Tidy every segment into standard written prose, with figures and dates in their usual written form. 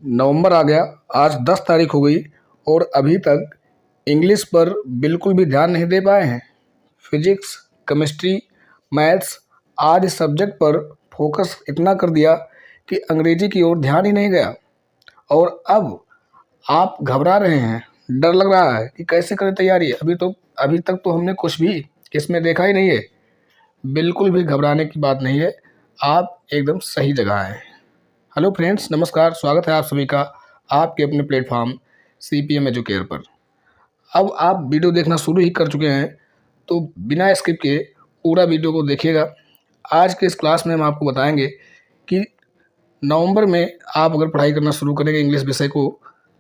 नवंबर आ गया, आज 10 तारीख हो गई और अभी तक इंग्लिश पर बिल्कुल भी ध्यान नहीं दे पाए हैं। फिजिक्स, केमिस्ट्री, मैथ्स आदि सब्जेक्ट पर फोकस इतना कर दिया कि अंग्रेजी की ओर ध्यान ही नहीं गया और अब आप घबरा रहे हैं, डर लग रहा है कि कैसे करें तैयारी। अभी तक तो हमने कुछ भी इसमें देखा ही नहीं है। बिल्कुल भी घबराने की बात नहीं है, आप एकदम सही जगह हैं। हेलो फ्रेंड्स, नमस्कार, स्वागत है आप सभी का आपके अपने प्लेटफॉर्म CPM एजुकेयर पर। अब आप वीडियो देखना शुरू ही कर चुके हैं तो बिना स्किप किए पूरा वीडियो को देखिएगा। आज के इस क्लास में हम आपको बताएंगे कि नवंबर में आप अगर पढ़ाई करना शुरू करेंगे इंग्लिश विषय को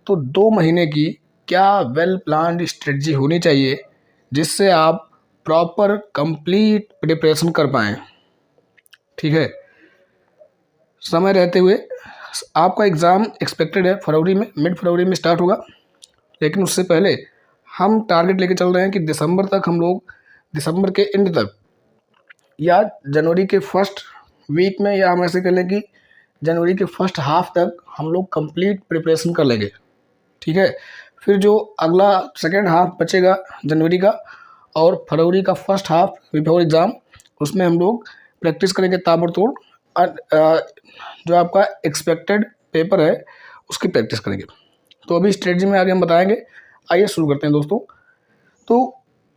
तो 2 महीने की क्या वेल प्लान्ड स्ट्रेटजी होनी चाहिए जिससे आप प्रॉपर कंप्लीट प्रिपरेशन कर पाएँ। ठीक है, समय रहते हुए आपका एग्ज़ाम एक्सपेक्टेड है फरवरी में, मिड फरवरी में स्टार्ट होगा, लेकिन उससे पहले हम टारगेट लेके चल रहे हैं कि दिसंबर तक हम लोग, दिसंबर के एंड तक या जनवरी के फर्स्ट वीक में, या हम ऐसे कह लें कि जनवरी के फर्स्ट हाफ तक हम लोग कंप्लीट प्रिपरेशन कर लेंगे। ठीक है, फिर जो अगला सेकेंड हाफ बचेगा जनवरी का और फरवरी का फर्स्ट हाफ बिफोर एग्ज़ाम, उसमें हम लोग प्रैक्टिस करेंगे ताबड़तोड़। जो आपका एक्सपेक्टेड पेपर है उसकी प्रैक्टिस करेंगे। तो अभी स्ट्रेटजी में आगे हम बताएंगे। आइए शुरू करते हैं दोस्तों। तो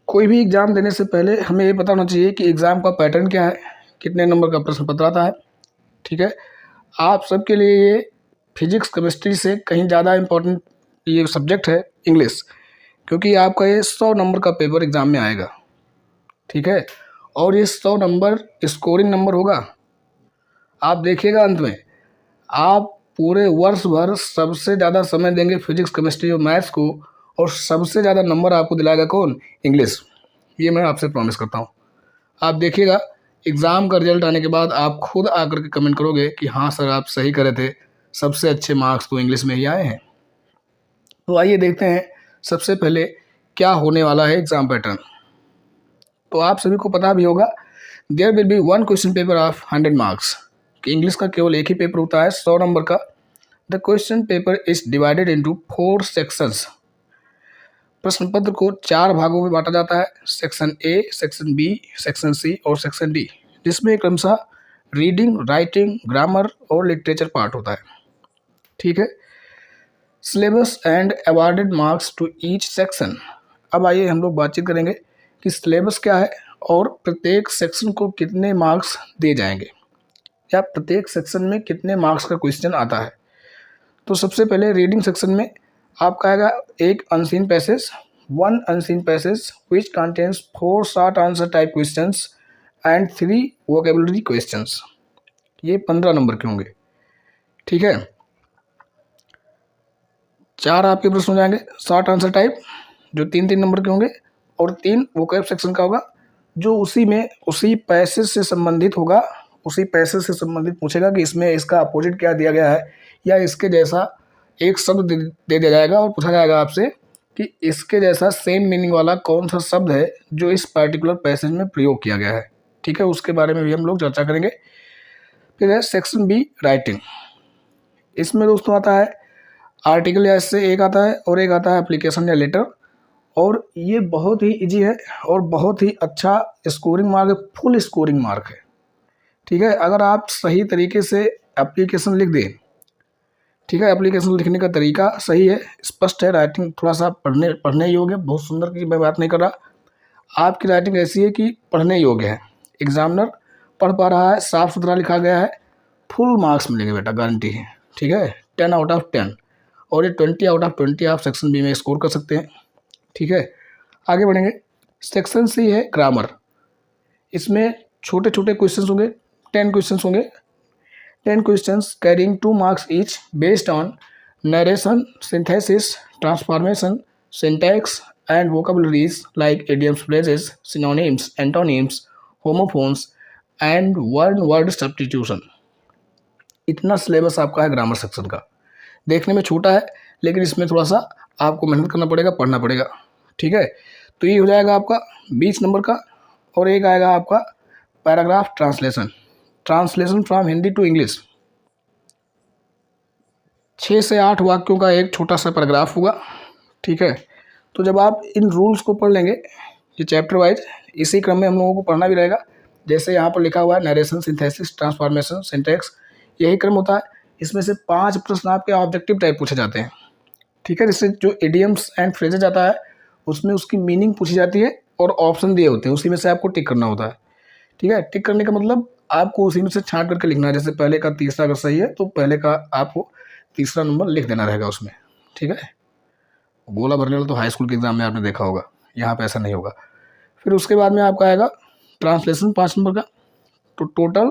कोई भी एग्ज़ाम देने से पहले हमें ये पता होना चाहिए कि एग्ज़ाम का पैटर्न क्या है, कितने नंबर का प्रश्न पत्र आता है। ठीक है, आप सबके लिए ये फिजिक्स केमिस्ट्री से कहीं ज़्यादा इम्पोर्टेंट ये सब्जेक्ट है इंग्लिश, क्योंकि आपका ये 100 नंबर का पेपर एग्ज़ाम में आएगा। ठीक है, और ये 100 नंबर स्कोरिंग नंबर होगा। आप देखिएगा अंत में आप पूरे वर्ष भर सबसे ज़्यादा समय देंगे फिजिक्स केमिस्ट्री और मैथ्स को, और सबसे ज़्यादा नंबर आपको दिलाएगा कौन? इंग्लिश। ये मैं आपसे प्रॉमिस करता हूँ। आप देखिएगा एग्ज़ाम का रिजल्ट आने के बाद आप खुद आकर के कमेंट करोगे कि हाँ सर आप सही करे थे, सबसे अच्छे मार्क्स तो इंग्लिश में ही आए हैं। तो आइए देखते हैं सबसे पहले क्या होने वाला है एग्ज़ाम पैटर्न। तो आप सभी को पता भी होगा, there will be 1 question paper of 100 marks. कि इंग्लिश का केवल एक ही पेपर होता है 100 नंबर का। The question paper is divided into 4 sections. प्रश्न पत्र को 4 भागों में बांटा जाता है, section A, section B, section C और सेक्शन डी, जिसमें क्रमशः रीडिंग, राइटिंग, ग्रामर और लिटरेचर पार्ट होता है। ठीक है, syllabus and awarded marks to each section. अब आइए हम लोग बातचीत करेंगे कि सिलेबस क्या है और प्रत्येक सेक्शन को कितने मार्क्स दिए जाएंगे, या प्रत्येक सेक्शन में कितने मार्क्स का क्वेश्चन आता है। तो सबसे पहले रीडिंग सेक्शन में आपका आएगा एक unseen passage, 1 unseen passage which contains 4 short answer type questions and 3 vocabulary questions. ये 15 नंबर के होंगे। ठीक है, 4 आपके प्रश्न हो जाएंगे शॉर्ट आंसर टाइप जो 3-3 नंबर के होंगे, और 3 वोकैब सेक्शन का होगा जो उसी पैसेज से संबंधित होगा। उसी पैसेज से संबंधित पूछेगा कि इसमें इसका अपोजिट क्या दिया गया है, या इसके जैसा एक शब्द दे दिया जाएगा और पूछा जाएगा आपसे कि इसके जैसा सेम मीनिंग वाला कौन सा शब्द है जो इस पर्टिकुलर पैसेज में प्रयोग किया गया है। ठीक है, उसके बारे में भी हम लोग चर्चा करेंगे। फिर है सेक्शन बी, राइटिंग। इसमें दोस्तों आता है आर्टिकल, या इससे एक आता है और एक आता है एप्लीकेशन या लेटर, और ये बहुत ही इजी है और बहुत ही अच्छा स्कोरिंग मार्क है, फुल स्कोरिंग मार्क है। ठीक है, अगर आप सही तरीके से एप्लीकेशन लिख दें, ठीक है, एप्लीकेशन लिखने का तरीका सही है, स्पष्ट है, राइटिंग थोड़ा सा पढ़ने योग्य, बहुत सुंदर की मैं बात नहीं कर रहा, आपकी राइटिंग ऐसी है कि पढ़ने योग्य है, एग्जामिनर पढ़ पा रहा है, साफ सुथरा लिखा गया है, फुल मार्क्स मिलेंगे बेटा, गारंटी है। ठीक है, 10 आउट ऑफ 10, और ये 20 आउट ऑफ 20 आप सेक्शन बी में स्कोर कर सकते हैं। ठीक है, आगे बढ़ेंगे। सेक्शन सी है ग्रामर। इसमें छोटे छोटे क्वेश्चंस होंगे, 10 क्वेश्चंस होंगे, 10 questions carrying 2 marks each based on narration, synthesis, transformation, syntax and vocabularies like idioms, phrases, synonyms, antonyms, homophones and word substitution. इतना सिलेबस आपका है ग्रामर सेक्शन का। देखने में छोटा है, लेकिन इसमें थोड़ा सा आपको मेहनत करना पड़ेगा, पढ़ना पड़ेगा। ठीक है, तो ये हो जाएगा आपका 20 नंबर का, और एक आएगा आपका paragraph translation, translation from Hindi to English. 6 से 8 वाक्यों का एक छोटा सा पैराग्राफ होगा। ठीक है, तो जब आप इन रूल्स को पढ़ लेंगे, ये चैप्टर वाइज इसी क्रम में हम लोगों को पढ़ना भी रहेगा। जैसे यहाँ पर लिखा हुआ है नरेशन, सिंथेसिस, ट्रांसफॉर्मेशन, सिंटैक्स, यही क्रम होता है। इसमें से 5 प्रश्न आपके ऑब्जेक्टिव टाइप पूछे जाते हैं। ठीक है, जिससे जो इडियम्स एंड फ्रेजेज आता है उसमें उसकी मीनिंग पूछी जाती है और ऑप्शन दिए होते हैं, उसी में से आपको टिक करना होता है। ठीक है, टिक करने का मतलब आपको उसी में से छांट करके लिखना है। जैसे पहले का तीसरा अगर सही है तो पहले का आपको तीसरा नंबर लिख देना रहेगा उसमें। ठीक है, गोला भरने वाला तो हाई स्कूल के एग्जाम में आपने देखा होगा, यहाँ पे ऐसा नहीं होगा। फिर उसके बाद में आपका आएगा ट्रांसलेशन 5 नंबर का, तो टोटल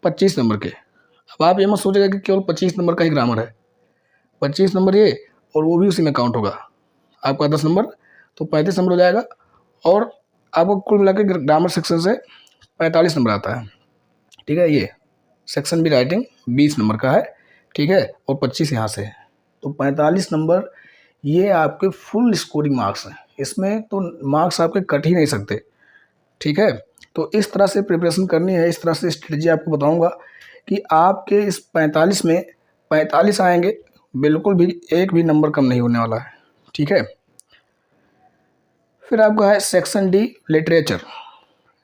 25 नंबर के। अब आप ये मत सोचेगा कि केवल 25 नंबर का ही ग्रामर है, 25 नंबर ये और वो भी उसी में काउंट होगा। आपका 10 नंबर तो 35 नंबर हो जाएगा, और आपको कुल मिला के ग्रामर सेक्शन से 45 नंबर आता है। ठीक है, ये सेक्शन भी राइटिंग 20 नंबर का है। ठीक है, और 25 यहाँ से है, तो 45 नंबर ये आपके फुल स्कोरिंग मार्क्स हैं। इसमें तो मार्क्स आपके कट ही नहीं सकते। ठीक है, तो इस तरह से प्रिपरेशन करनी है, इस तरह से स्ट्रेटजी आपको बताऊंगा कि आपके इस 45 में 45 आएंगे, बिल्कुल भी एक भी नंबर कम नहीं होने वाला है। ठीक है, फिर आपका है सेक्शन डी लिटरेचर।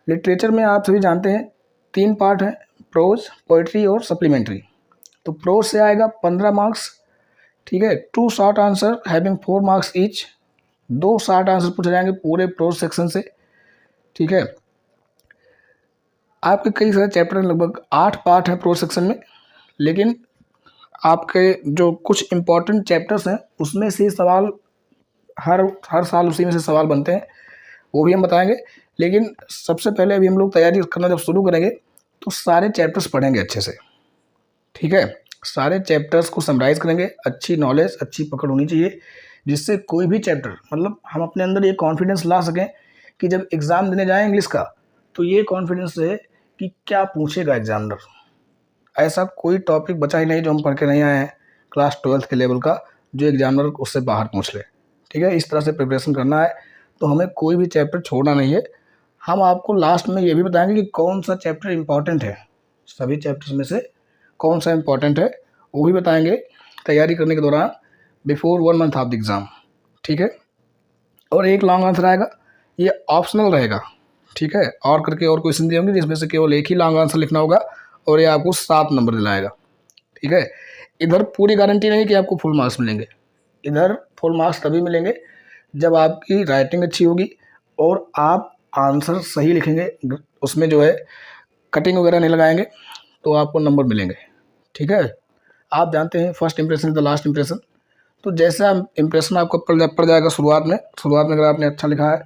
लिटरेचर में आप सभी जानते हैं 3 पार्ट हैं, प्रोज, पोइट्री और सप्लीमेंट्री। तो प्रोज से आएगा 15 मार्क्स। ठीक है, 2 short answer having 4 marks each, 2 short answer पूछे जाएंगे पूरे प्रोज सेक्शन से। ठीक है, आपके कई सारे चैप्टर, लगभग 8 पार्ट है प्रोज सेक्शन में, लेकिन आपके जो कुछ इंपॉर्टेंट चैप्टर्स हैं उसमें से सवाल हर साल उसी में से सवाल बनते हैं, वो भी हम बताएंगे। लेकिन सबसे पहले अभी हम लोग तैयारी करना जब शुरू करेंगे तो सारे चैप्टर्स पढ़ेंगे अच्छे से। ठीक है, सारे चैप्टर्स को समराइज़ करेंगे, अच्छी नॉलेज, अच्छी पकड़ होनी चाहिए, जिससे कोई भी चैप्टर, मतलब हम अपने अंदर ये कॉन्फिडेंस ला सकें कि जब एग्ज़ाम देने जाएँ इंग्लिश का तो ये कॉन्फिडेंस रहे कि क्या पूछेगा एग्जामिनर। ऐसा कोई टॉपिक बचा ही नहीं जो हम पढ़ के नहीं आए हैं क्लास 12th के लेवल का, जो एग्जामिनर उससे बाहर पूछ ले। ठीक है, इस तरह से प्रिपरेशन करना है, तो हमें कोई भी चैप्टर छोड़ना नहीं है। हम आपको लास्ट में ये भी बताएंगे कि कौन सा चैप्टर इंपॉर्टेंट है, सभी चैप्टर्स में से कौन सा इंपॉर्टेंट है वो भी बताएंगे तैयारी करने के दौरान, before 1 month of the exam. ठीक है, और एक लॉन्ग आंसर आएगा, ये ऑप्शनल रहेगा। ठीक है, और करके और क्वेश्चन दिए होंगे जिसमें से केवल एक ही लॉन्ग आंसर लिखना होगा, और ये आपको 7 नंबर दिलाएगा। ठीक है, इधर पूरी गारंटी नहीं कि आपको फुल मार्क्स मिलेंगे। इधर फुल मार्क्स तभी मिलेंगे जब आपकी राइटिंग अच्छी होगी और आप आंसर सही लिखेंगे, उसमें जो है कटिंग वगैरह नहीं लगाएंगे, तो आपको नंबर मिलेंगे। ठीक है, आप जानते हैं first impression is the last impression. तो जैसा इंप्रेशन आपको पड़ जाएगा शुरुआत में अगर आपने अच्छा लिखा है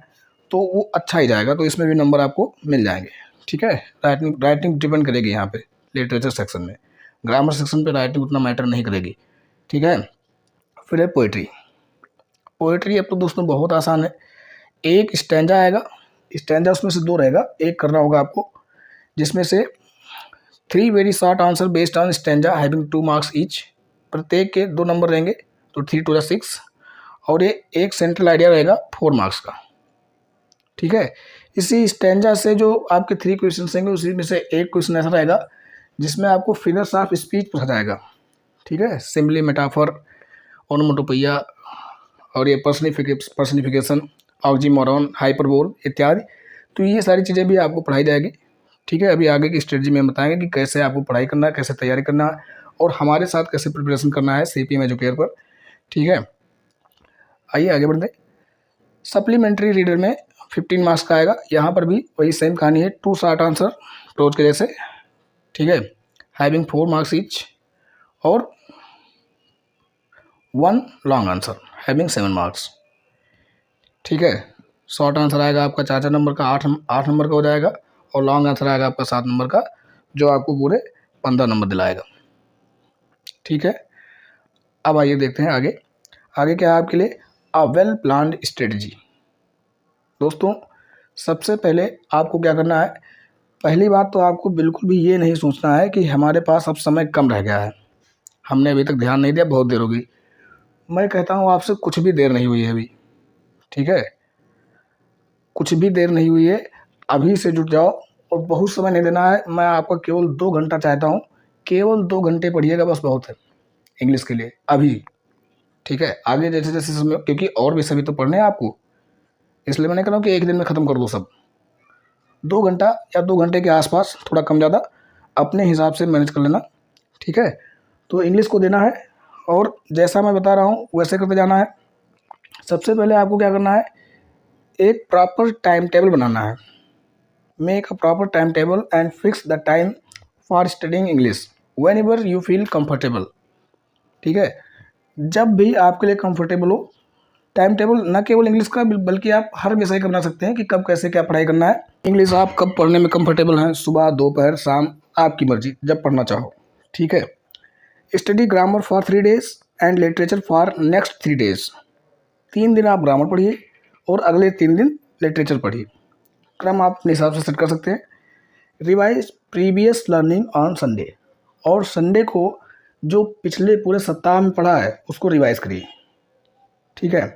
तो वो अच्छा ही जाएगा, तो इसमें भी नंबर आपको मिल जाएंगे। ठीक है, राइटिंग डिपेंड करेगी यहाँ पे लिटरेचर सेक्शन में, ग्रामर सेक्शन पे राइटिंग उतना मैटर नहीं करेगी। ठीक है, फिर है पोइट्री। पोइट्री अब तो दोस्तों बहुत आसान है, एक स्टैंजा आएगा, स्टैंजा उसमें से 2 रहेगा, एक करना होगा आपको, जिसमें से 3 very short answer based on stanza having 2 marks each. प्रत्येक के 2 नंबर रहेंगे, तो 3 2 6, और ये एक सेंट्रल आइडिया रहेगा 4 मार्क्स का। ठीक है, इसी स्टैंजा से जो आपके 3 क्वेश्चन होंगे उसी में से एक क्वेश्चन ऐसा रहेगा जिसमें आपको फिगर्स ऑफ स्पीच पूछा जाएगा। ठीक है, सिम्बली, मेटाफर, ओनोमेटोपोइया, और ये पर्सनिफिकेशन, ऑक्सीमोरॉन, हाइपरबोल इत्यादि। तो ये सारी चीज़ें भी आपको पढ़ाई जाएगी। ठीक है, अभी आगे की स्ट्रेटजी में बताएंगे कि कैसे आपको पढ़ाई करना है, कैसे तैयारी करना है, और हमारे साथ कैसे प्रिपरेशन करना है CPM एजुकेयर पर। ठीक है, आइए आगे बढ़ते। सप्लीमेंट्री रीडर में 15 मार्क्स का आएगा, यहाँ पर भी वही सेम कहानी है, 2 शॉर्ट आंसर प्रोज के जैसे। ठीक है, हैविंग 4 मार्क्स ईच, और 1 लॉन्ग आंसर हैविंग 7 मार्क्स। ठीक है, शॉर्ट आंसर आएगा आपका 4 नंबर का, 8 नंबर का हो जाएगा, और लॉन्ग आंसर आएगा आपका 7 नंबर का, जो आपको पूरे 15 नंबर दिलाएगा। ठीक है, अब आइए देखते हैं आगे। आगे क्या है आपके लिए, अ वेल प्लान्ड स्ट्रेटजी। दोस्तों सबसे पहले आपको क्या करना है, पहली बात तो आपको बिल्कुल भी ये नहीं सोचना है कि हमारे पास अब समय कम रह गया है, हमने अभी तक ध्यान नहीं दिया, बहुत देर हो गई। मैं कहता हूँ आपसे कुछ भी देर नहीं हुई है अभी। ठीक है, कुछ भी देर नहीं हुई है, अभी से जुट जाओ, और बहुत समय नहीं देना है। मैं आपको केवल 2 घंटा चाहता हूँ, केवल 2 घंटे पढ़िएगा, बस बहुत है। इंग्लिश के लिए अभी, ठीक है। आगे जैसे जैसे समय, क्योंकि और भी सभी तो पढ़ने हैं आपको, इसलिए मैंने कहा कि एक दिन में ख़त्म कर दो सब। 2 घंटा या 2 घंटे के आसपास, थोड़ा कम ज़्यादा अपने हिसाब से मैनेज कर लेना, ठीक है। तो इंग्लिश को देना है और जैसा मैं बता रहा हूँ वैसे करते जाना है। सबसे पहले आपको क्या करना है, एक प्रॉपर टाइम टेबल बनाना है। Make a proper time table and fix the time for studying English when ever you feel comfortable, ठीक है। जब भी आपके लिए कंफर्टेबल हो, टाइम टेबल न केवल इंग्लिश का बल्कि आप हर विषय का बना सकते हैं कि कब कैसे क्या पढ़ाई करना है। इंग्लिश आप कब पढ़ने में कंफर्टेबल हैं, सुबह, दोपहर, शाम, आपकी मर्जी, जब पढ़ना चाहो, ठीक है। Study grammar for 3 days and literature for next 3 days. 3 दिन आप ग्रामर पढ़िए और अगले 3 दिन लिटरेचर पढ़िए। क्रम आप अपने हिसाब से सेट कर सकते हैं। Revise previous learning on Sunday, और संडे को जो पिछले पूरे सप्ताह में पढ़ा है उसको रिवाइज करिए, ठीक है।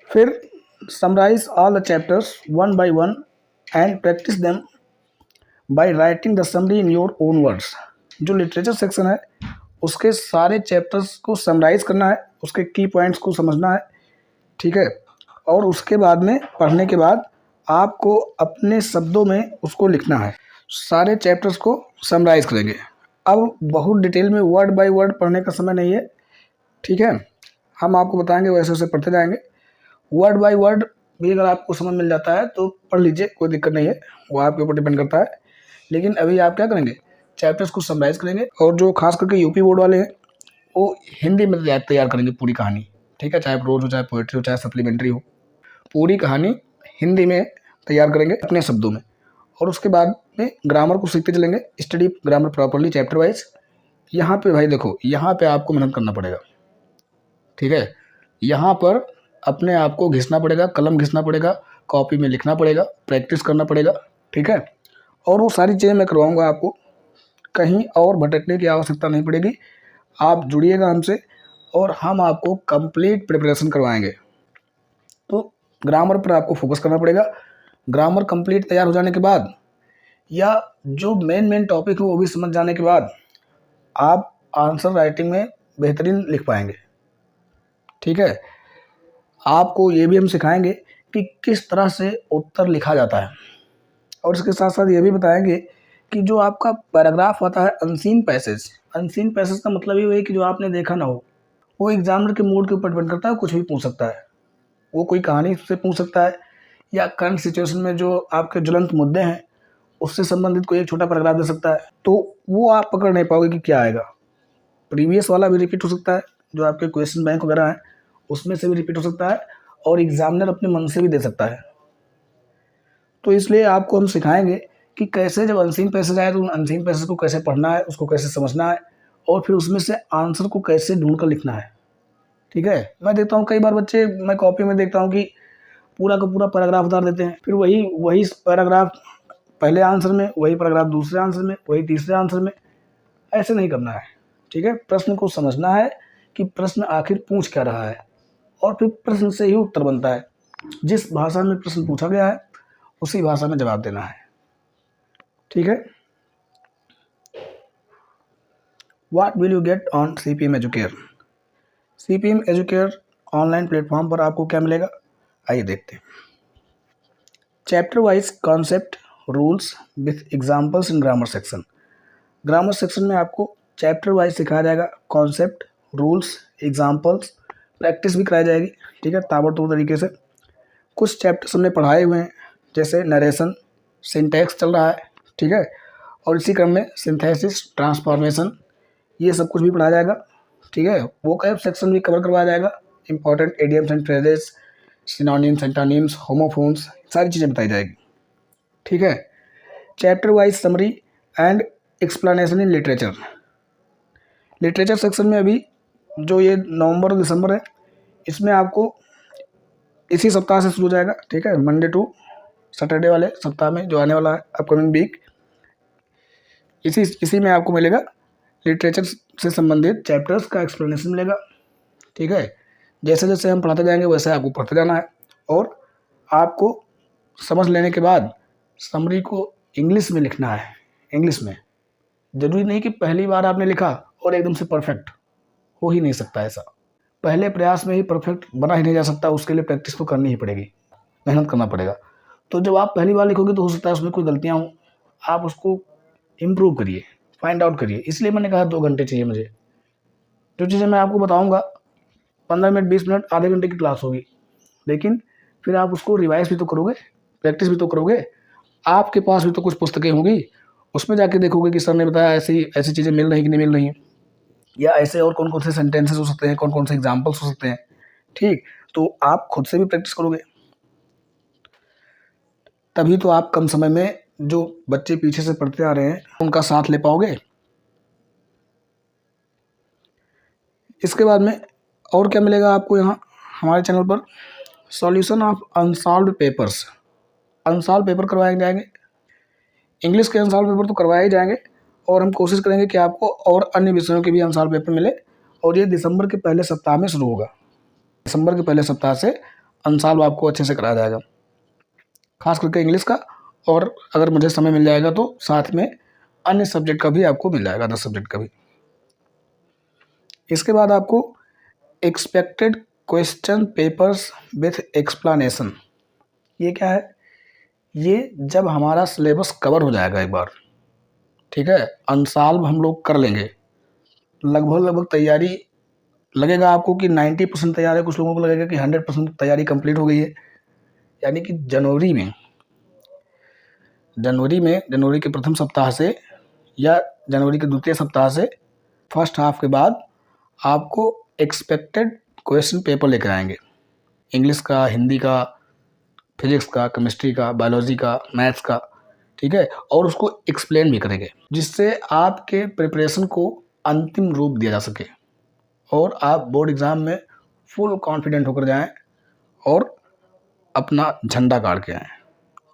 फिर summarise all the chapters one by one and practise them by writing the summary in your own words. जो लिटरेचर सेक्शन है उसके सारे चैप्टर्स को समराइज करना है, उसके की पॉइंट्स को समझना है, ठीक है। और उसके बाद में पढ़ने के बाद आपको अपने शब्दों में उसको लिखना है। सारे चैप्टर्स को समराइज करेंगे। अब बहुत डिटेल में वर्ड बाय वर्ड पढ़ने का समय नहीं है, ठीक है। हम आपको बताएंगे, वैसे वैसे पढ़ते जाएंगे। वर्ड बाय वर्ड भी अगर आपको समझ मिल जाता है तो पढ़ लीजिए, कोई दिक्कत नहीं है, वो आपके ऊपर डिपेंड करता है। लेकिन अभी आप क्या करेंगे, चैप्टर्स को समराइज करेंगे। और जो खास करके यूपी बोर्ड वाले हैं वो हिंदी में तैयार करेंगे पूरी कहानी, ठीक है। चाहे प्रोज हो, चाहे पोएट्री हो, चाहे सप्लीमेंट्री हो, पूरी कहानी हिंदी में तैयार करेंगे अपने शब्दों में। और उसके बाद में ग्रामर को सीखते चलेंगे। Study grammar properly chapter wise. यहाँ पे भाई देखो, यहाँ पे आपको मेहनत करना पड़ेगा, ठीक है। यहाँ पर अपने आप को घिसना पड़ेगा, कलम घिसना पड़ेगा, कॉपी में लिखना पड़ेगा, प्रैक्टिस करना पड़ेगा, ठीक है। और वो सारी चीज़ें मैं करवाऊँगा आपको, कहीं और भटकने की आवश्यकता नहीं पड़ेगी। आप जुड़िएगा हमसे और हम आपको कंप्लीट प्रिपरेशन करवाएंगे। तो ग्रामर पर आपको फोकस करना पड़ेगा। ग्रामर कंप्लीट तैयार हो जाने के बाद, या जो मेन टॉपिक है वो भी समझ जाने के बाद, आप आंसर राइटिंग में बेहतरीन लिख पाएंगे, ठीक है। आपको ये भी हम सिखाएंगे कि किस तरह से उत्तर लिखा जाता है। और इसके साथ साथ ये भी बताएंगे कि जो आपका पैराग्राफ आता है अनसीन पैसेज, अनसीन पैसेज का मतलब ये है कि जो आपने देखा ना हो, वो एग्जामिनर के मूड के ऊपर डिपेंड करता है, कुछ भी पूछ सकता है। वो कोई कहानी से पूछ सकता है, या करंट सिचुएशन में जो आपके ज्वलंत मुद्दे हैं उससे संबंधित कोई एक छोटा पैराग्राफ दे सकता है। तो वो आप पकड़ नहीं पाओगे कि क्या आएगा। प्रीवियस वाला भी रिपीट हो सकता है, जो आपके क्वेश्चन बैंक वगैरह हैं उसमें से भी रिपीट हो सकता है, और एग्जामिनर अपने मन से भी दे सकता है। तो इसलिए आपको हम सिखाएंगे कि कैसे जब अनसीन पैसेज आए तो उन अनसीन पैसेज को कैसे पढ़ना है, उसको कैसे समझना है, और फिर उसमें से आंसर को कैसे ढूंढ कर लिखना है, ठीक है। मैं देखता हूँ कई बार बच्चे, मैं कॉपी में देखता हूँ कि पूरा का पूरा पैराग्राफ उतार देते हैं, फिर वही पैराग्राफ पहले आंसर में, वही पैराग्राफ दूसरे आंसर में, वही तीसरे आंसर में। ऐसे नहीं करना है, ठीक है। प्रश्न को समझना है कि प्रश्न आखिर पूछ क्या रहा है, और फिर प्रश्न से ही उत्तर बनता है। जिस भाषा में प्रश्न पूछा गया है उसी भाषा में जवाब देना है, ठीक है। What will you get on CPM educare. CPM educare online platform पर आपको क्या मिलेगा, आइए देखते हैं। Chapter wise concept rules with examples in grammar section. Grammar section में आपको चैप्टर वाइज सिखाया जाएगा, कॉन्सेप्ट, रूल्स, एग्जाम्पल्स, प्रैक्टिस भी कराई जाएगी, ठीक है, ताबड़तोड़ तरीके से। कुछ चैप्टर्स हमने पढ़ाए हुए हैं, जैसे नरेशन, सिंटैक्स चल रहा है, ठीक है। और इसी क्रम में सिंथेसिस, ट्रांसफॉर्मेशन, ये सब कुछ भी पढ़ाया जाएगा, ठीक है। वोकैब सेक्शन भी कवर करवाया जाएगा। Important idioms and phrases, synonyms, antonyms, homophones, सारी चीज़ें बताई जाएगी, ठीक है। Chapter wise summary and explanation in literature. Literature section में अभी जो ये नवंबर और दिसंबर है, इसमें आपको इसी सप्ताह से शुरू हो जाएगा, ठीक है। मंडे टू सैटरडे वाले सप्ताह में जो आने वाला है, अपकमिंग वीक, इसी में आपको मिलेगा लिटरेचर से संबंधित चैप्टर्स का एक्सप्लेनेशन मिलेगा, ठीक है। जैसे जैसे हम पढ़ाते जाएंगे वैसे आपको पढ़ते जाना है, और आपको समझ लेने के बाद समरी को इंग्लिश में लिखना है। इंग्लिश में ज़रूरी नहीं कि पहली बार आपने लिखा और एकदम से परफेक्ट हो ही नहीं सकता ऐसा। पहले प्रयास में ही परफेक्ट बना ही नहीं जा सकता, उसके लिए प्रैक्टिस तो करनी ही पड़ेगी, मेहनत करना पड़ेगा। तो जब आप पहली बार लिखोगे तो हो सकता है उसमें कोई गलतियाँ हों, आप उसको इम्प्रूव करिए, फाइंड आउट करिए। इसलिए मैंने कहा 2 घंटे चाहिए मुझे। जो चीज़ें मैं आपको बताऊँगा 15 मिनट, 20 मिनट, आधे घंटे की क्लास होगी, लेकिन फिर आप उसको रिवाइज़ भी तो करोगे, प्रैक्टिस भी तो करोगे। आपके पास भी तो कुछ पुस्तकें होंगी, उसमें जाके देखोगे कि सर ने बताया ऐसी ऐसी चीज़ें मिल रही कि नहीं मिल रही हैं, या ऐसे और कौन-कौन से सेंटेंसेस हो सकते हैं, कौन-कौन से एग्जाम्पल्स हो सकते हैं। ठीक, तो आप खुद से भी प्रैक्टिस करोगे, तभी तो आप कम समय में जो बच्चे पीछे से पढ़ते आ रहे हैं उनका साथ ले पाओगे। इसके बाद में और क्या मिलेगा आपको यहाँ हमारे चैनल पर, solution of unsolved papers. Unsolved paper करवाए जाएंगे, इंग्लिश के अनसॉल्व पेपर तो करवाए ही जाएंगे, और हम कोशिश करेंगे कि आपको और अन्य विषयों के भी अनसॉल्व पेपर मिले, और ये दिसंबर के पहले सप्ताह में शुरू होगा। दिसंबर के पहले सप्ताह से अनसॉल्व आपको अच्छे से कराया जाएगा, खास करके इंग्लिश का, और अगर मुझे समय मिल जाएगा तो साथ में अन्य सब्जेक्ट का भी आपको मिल जाएगा, 10 सब्जेक्ट का भी। इसके बाद आपको expected question papers with explanation. ये क्या है? ये जब हमारा सिलेबस कवर हो जाएगा एक बार, ठीक है, अनसॉल्व हम लोग कर लेंगे, लगभग तैयारी लगेगा आपको कि 90% तैयार है, कुछ लोगों को लगेगा कि 100% तैयारी कंप्लीट हो गई है। यानी कि जनवरी के प्रथम सप्ताह से या जनवरी के द्वितीय सप्ताह से फर्स्ट हाफ के बाद आपको एक्सपेक्टेड क्वेश्चन पेपर लेकर आएंगे, इंग्लिश का, हिंदी का, फिजिक्स का, केमिस्ट्री का, बायोलॉजी का, मैथ्स का, ठीक है, और उसको एक्सप्लेन भी करेंगे, जिससे आपके प्रिपरेशन को अंतिम रूप दिया जा सके और आप बोर्ड एग्ज़ाम में फुल कॉन्फिडेंट होकर जाएं और अपना झंडा गाड़ के आएँ।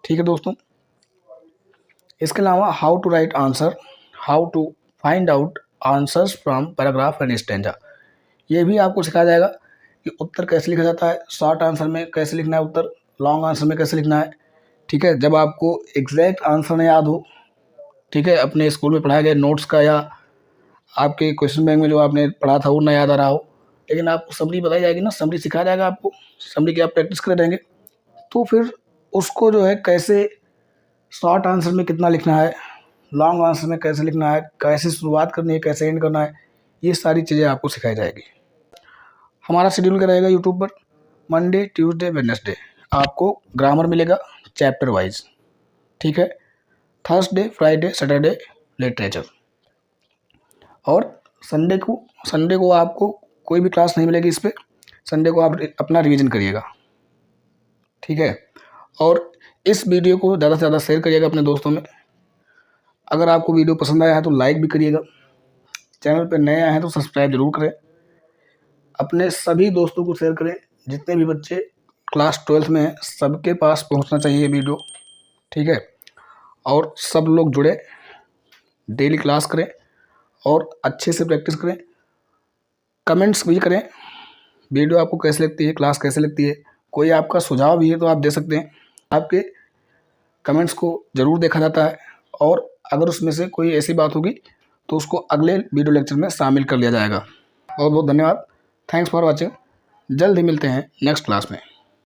ठीक है दोस्तों, इसके अलावा how to write answer, how to find out answers from paragraph and stanza, ये भी आपको सिखाया जाएगा कि उत्तर कैसे लिखा जाता है, शॉर्ट आंसर में कैसे लिखना है उत्तर, लॉन्ग आंसर में कैसे लिखना है। ठीक है, जब आपको एग्जैक्ट आंसर न याद हो, ठीक है, अपने स्कूल में पढ़ाए गए नोट्स का या आपके क्वेश्चन बैंक में जो आपने पढ़ा था वो ना याद आ रहा हो, लेकिन आपको समरी बताई जाएगी ना, समरी सिखाया जाएगा आपको, समरी की आप प्रैक्टिस कर रहेंगे, तो फिर उसको जो है कैसे शॉर्ट आंसर में कितना लिखना है, लॉन्ग आंसर में कैसे लिखना है, कैसे शुरुआत करनी है, कैसे एंड करना है, ये सारी चीज़ें आपको सिखाई जाएगी। हमारा शेड्यूल क्या रहेगा यूट्यूब पर, मंडे, ट्यूसडे, वेडनेसडे आपको ग्रामर मिलेगा चैप्टर वाइज, ठीक है, थर्सडे, फ्राइडे, सैटरडे लिटरेचर, और संडे को आपको कोई भी क्लास नहीं मिलेगी इस पर, संडे को आप अपना रिवीजन करिएगा, ठीक है। और इस वीडियो को ज़्यादा से ज़्यादा शेयर करिएगा अपने दोस्तों में। अगर आपको वीडियो पसंद आया है तो लाइक भी करिएगा, चैनल पर नए आए हैं तो सब्सक्राइब जरूर करें, अपने सभी दोस्तों को शेयर करें, जितने भी बच्चे क्लास 12th में हैं सबके पास पहुंचना चाहिए ये वीडियो, ठीक है, और सब लोग जुड़े, डेली क्लास करें और अच्छे से प्रैक्टिस करें, कमेंट्स भी करें, वीडियो आपको कैसे लगती है, क्लास कैसे लगती है, कोई आपका सुझाव भी है तो आप दे सकते हैं, आपके कमेंट्स को ज़रूर देखा जाता है, और अगर उसमें से कोई ऐसी बात होगी तो उसको अगले वीडियो लेक्चर में शामिल कर लिया जाएगा। बहुत बहुत धन्यवाद, थैंक्स फॉर वॉचिंग, जल्द ही मिलते हैं नेक्स्ट क्लास में।